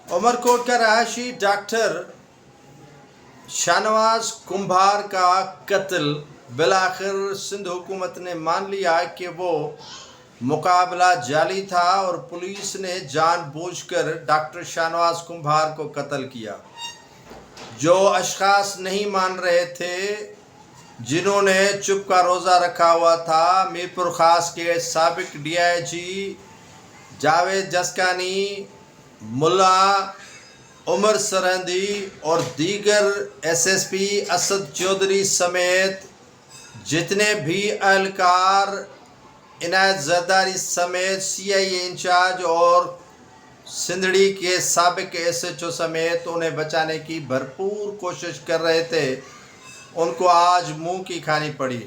उमरकोट का रहायशी डॉक्टर शाहनवाज कुम्भार का कत्ल बिलाखिर सिंध हुकूमत ने मान लिया कि वो मुकाबला जाली था और पुलिस ने जानबूझकर डॉक्टर शाहनवाज कुम्भार को कत्ल किया। जो अशखास नहीं मान रहे थे, जिन्होंने चुप का रोज़ा रखा हुआ था, मीरपुर खास के साबिक DIG जावेद जसकानी, मुल्ला उमर सरहंदी और दीगर SSP असद चौधरी समेत जितने भी एहलकार, इनायत जरदारी समेत CIA इंचार्ज और सिंधड़ी के साबिक SHO समेत उन्हें बचाने की भरपूर कोशिश कर रहे थे, उनको आज मुंह की खानी पड़ी।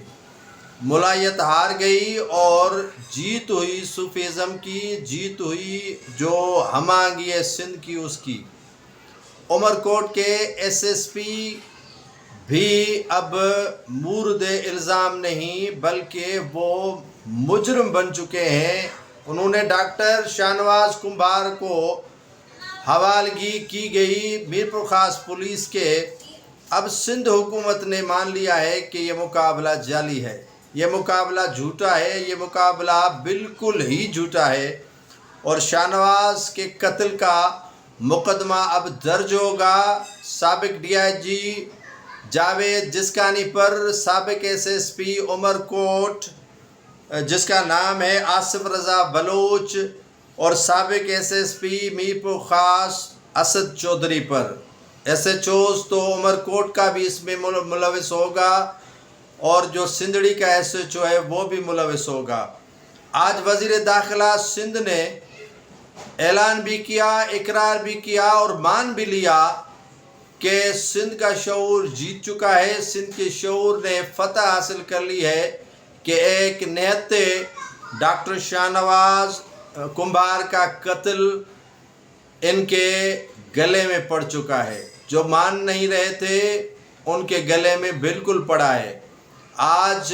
मुलायत हार गई और जीत हुई सूफीज़म की, जीत हुई जो हमांगी है सिंध की उसकी। उमरकोट के SSP भी अब मूर्द इल्ज़ाम नहीं बल्कि वो मुजरम बन चुके हैं। उन्होंने डॉक्टर शाहनवाज कुम्भार को हवालगी की गई मीरपुर खास पुलिस के। अब सिंध हुकूमत ने मान लिया है कि ये मुकाबला जाली है, ये मुकाबला झूठा है, ये मुकाबला बिल्कुल ही झूठा है और शाहनवाज के कत्ल का मुकदमा अब दर्ज होगा। साबिक DIG जावेद जसकानी पर साबिक SSP उमरकोट जिसका नाम है आसिफ रज़ा बलोच और साबिक SSP मीरपुर खास असद चौधरी पर। SHOs तो उमरकोट का भी इसमें मुलविस होगा और जो सिंधड़ी का SHO है वो भी मुलविस होगा। आज वज़ीर दाखिला सिंध ने ऐलान भी किया, इकरार भी किया और मान भी लिया कि सिंध का शऊर जीत चुका है। सिंध के शऊर ने फतह हासिल कर ली है कि एक निहत्ते डॉक्टर शाहनवाज कुम्भार का कत्ल इनके गले में पड़ चुका है। जो मान नहीं रहे थे उनके गले में बिल्कुल पड़ा है। आज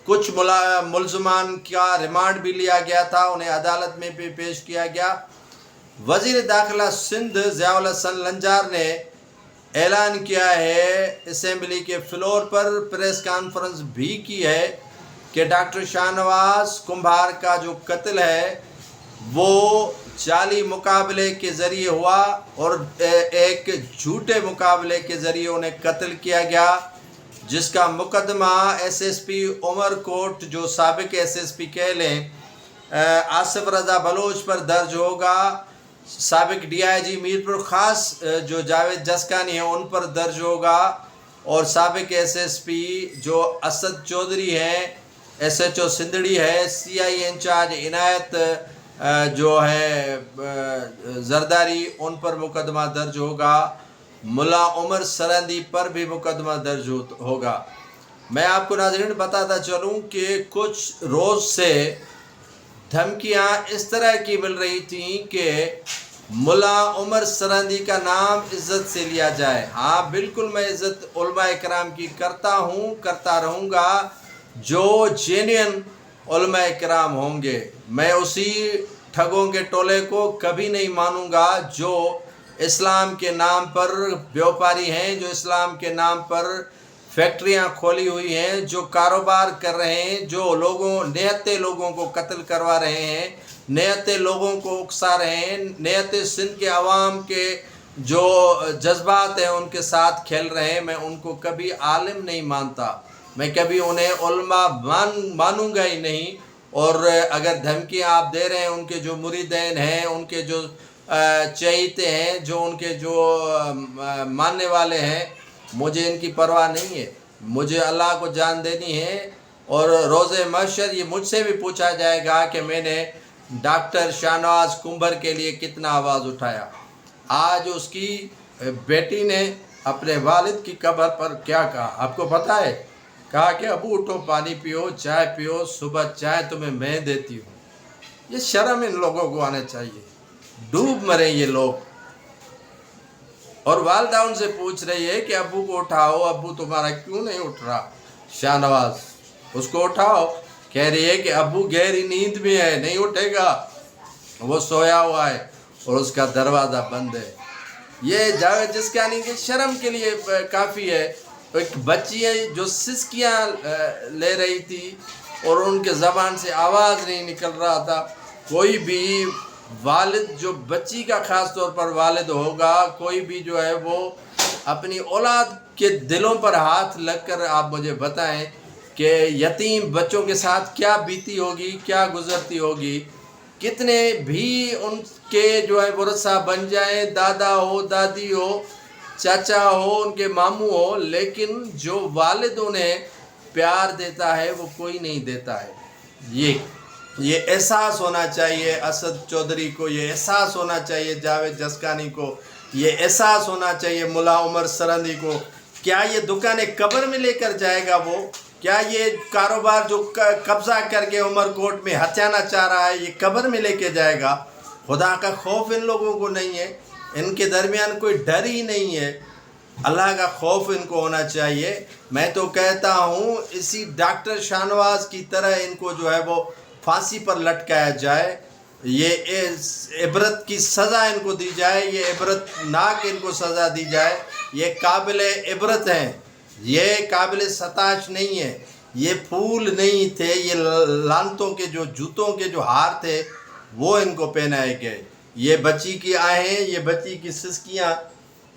कुछ मुल्ज़मान का रिमांड भी लिया गया था, उन्हें अदालत में भी पेश किया गया। वज़ीर दाखिला सिंध ज़ियाउल हसन लंजार ने ऐलान किया है, असेंबली के फ्लोर पर प्रेस कॉन्फ्रेंस भी की है कि डॉक्टर शाहनवाज कुम्भार का जो कत्ल है वो जाली मुकाबले के ज़रिए हुआ और एक झूठे मुकाबले के ज़रिए उन्हें कत्ल किया गया, जिसका मुकदमा SSP उमरकोट जो साबिक SSP कह लें आसिफ रज़ा बलोच पर दर्ज होगा। साबिक DIG मीरपुर खास जो जावेद जसकानी है उन पर दर्ज होगा और साबिक SSP जो असद चौधरी हैं, SHO सिंधड़ी है, CIA इंचार्ज इनायत जो है जरदारी, उन पर मुकदमा दर्ज होगा। मुल्ला उमर सरहंदी पर भी मुकदमा दर्ज होगा। मैं आपको नाज़रीन बताता चलूँ कि कुछ रोज़ से धमकियाँ इस तरह की मिल रही थी कि मुल्ला उमर सरहंदी का नाम इज़्ज़त से लिया जाए। हाँ बिल्कुल, मैं इज़्ज़त उलमा इकराम की करता हूँ, करता रहूँगा। जो जेन्युइन उलमा इकराम होंगे, मैं उसी ठगों के टोले को कभी नहीं मानूँगा जो इस्लाम के नाम पर व्यापारी हैं, जो इस्लाम के नाम पर फैक्ट्रियां खोली हुई हैं, जो कारोबार कर रहे हैं, जो निहत्ते लोगों को कत्ल करवा रहे हैं, निहत्ते लोगों को उकसा रहे हैं, निहत्ते सिंध के अवाम के जो जज्बात हैं उनके साथ खेल रहे हैं। मैं उनको कभी आलिम नहीं मानता, मैं कभी उन्हें उलमा मानूंगा ही नहीं। और अगर धमकियाँ आप दे रहे हैं, उनके जो मुरीदैन हैं, उनके जो चहीते हैं, जो उनके जो मानने वाले हैं, मुझे इनकी परवाह नहीं है। मुझे अल्लाह को जान देनी है और रोज़े महशर ये मुझसे भी पूछा जाएगा कि मैंने डॉक्टर शाहनवाज कुम्भार के लिए कितना आवाज़ उठाया। आज उसकी बेटी ने अपने वालिद की कब्र पर क्या कहा आपको पता है? कहा कि अबू उठो, पानी पियो, चाय पियो, सुबह चाय तुम्हें मैं देती हूँ। ये शर्म इन लोगों को आना चाहिए। डूब मरे ये लोग। और वालदा उनसे पूछ रही है कि अबू को उठाओ, अबू तुम्हारा क्यों नहीं उठ रहा? शाहनवाज, उसको उठाओ। कह रही है कि अबू गहरी नींद में है, नहीं उठेगा, वो सोया हुआ है। اور اس کا دروازہ بند ہے۔ یہ جاوید جسکانی کی شرم کے لیے کافی ہے۔ ایک بچی ہے جو سسکیاں لے رہی تھی اور ان کے زبان سے آواز نہیں نکل رہا تھا۔ کوئی بھی والد جو بچی کا خاص طور پر والد ہوگا، کوئی بھی جو ہے وہ اپنی اولاد کے دلوں پر ہاتھ لگ کر آپ مجھے بتائیں کہ یتیم بچوں کے ساتھ کیا بیتی ہوگی، کیا گزرتی ہوگی۔ کتنے بھی ان کے جو ہے ورثہ بن جائیں، دادا ہو، دادی ہو، چاچا ہو، ان کے ماموں ہو، لیکن جو والد انہیں پیار دیتا ہے وہ کوئی نہیں دیتا ہے۔ یہ احساس ہونا چاہیے اسد چودھری کو، یہ احساس ہونا چاہیے جاوید جسکانی کو، یہ احساس ہونا چاہیے ملا عمر سرہندی کو۔ کیا یہ دکانیں قبر میں لے کر جائے گا وہ؟ کیا یہ کاروبار جو قبضہ کر کے عمر کوٹ میں ہتھیانا چاہ رہا ہے یہ قبر میں لے کے جائے گا؟ خدا کا خوف ان لوگوں کو نہیں ہے، ان کے درمیان کوئی ڈر ہی نہیں ہے۔ اللہ کا خوف ان کو ہونا چاہیے۔ میں تو کہتا ہوں اسی ڈاکٹر شاہنواز کی طرح ان کو جو ہے وہ پھانسی پر لٹکایا جائے، یہ عبرت کی سزا ان کو دی جائے، یہ عبرت ناک ان کو سزا دی جائے۔ یہ قابل عبرت ہیں، یہ قابل ستائش نہیں ہے، یہ پھول نہیں تھے، یہ لعنتوں کے جو جوتوں کے جو ہار تھے وہ ان کو پہنائے گئے۔ یہ بچی کی آہیں، یہ بچی کی سسکیاں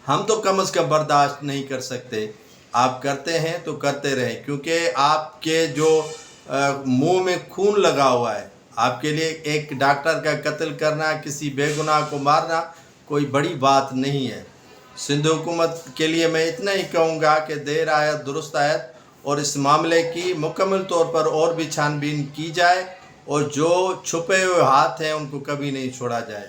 ہم تو کم از کم برداشت نہیں کر سکتے۔ آپ کرتے ہیں تو کرتے رہیں، کیونکہ آپ کے جو منہ میں خون لگا ہوا ہے، آپ کے لیے ایک ڈاکٹر کا قتل کرنا، کسی بے گناہ کو مارنا کوئی بڑی بات نہیں ہے۔ سندھ حکومت کے لیے میں اتنا ہی کہوں گا کہ دیر آیت درست آیت، اور اس معاملے کی مکمل طور پر اور بھی چھان بین کی جائے، اور جو چھپے ہوئے ہاتھ ہیں ان کو کبھی نہیں چھوڑا جائے۔